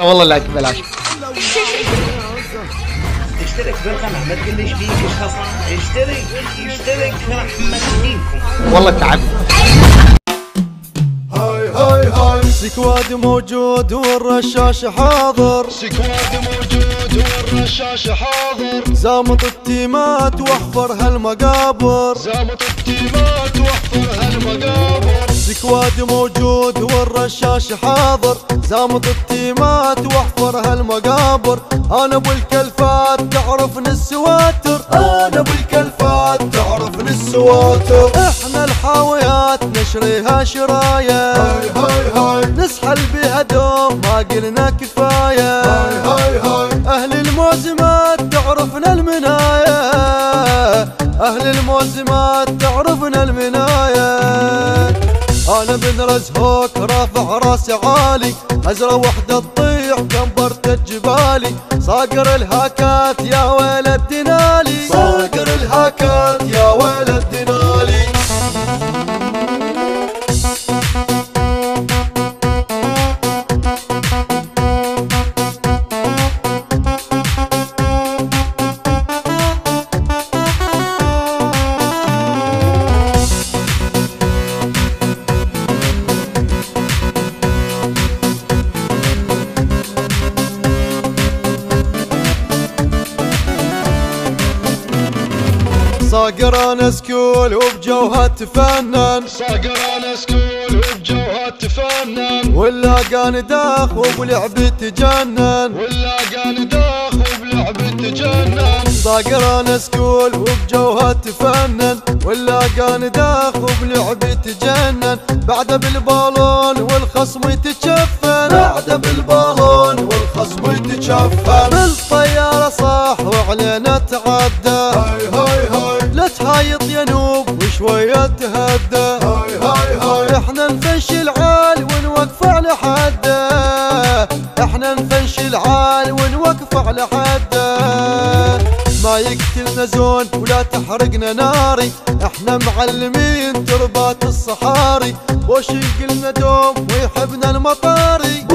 والله لك بلاش. اشترك بالقناة ما تقليش فيك ايش خسران. اشترك رحمة فيكم. والله تعبت. هاي سكواد موجود والرشاش حاضر. زامط التيمات واحفر هالمقابر. سكواد موجود والرشاش حاضر. زامط التيمات واحفر هالمقابر. انا ابو الكلفات تعرفني السواتر. احنا الحاويات نشريها شرايه. نسحل بها دوم ما قلنا كفايه. اهل الموزمات تعرفنا المنايه. انا بن رزهوك رافع راسي عالي. ازرة وحدة تطيح كنبرت الجبالي. صاقر الهاكات يا ويل الدنالي. صاقر انا سكول وبجوها تفنن. ولا كان داخ وبلعب تجنن. صاقر انا سكول وبجوها تفنن. ولا كان داخ وبلعب تجنن. بعد بالبالون والخصم يتشفن. بالطيارة صاح وعلينا تعدى. لا تهايط يا نوب وشوية تهدى. احنا نفنشل عال ونوقف على حده. ما يقتلنا زون ولا تحرقنا ناري. احنا معلمين تربات الصحاري. بوش ينقلنا دوم ويحبنا المطاري.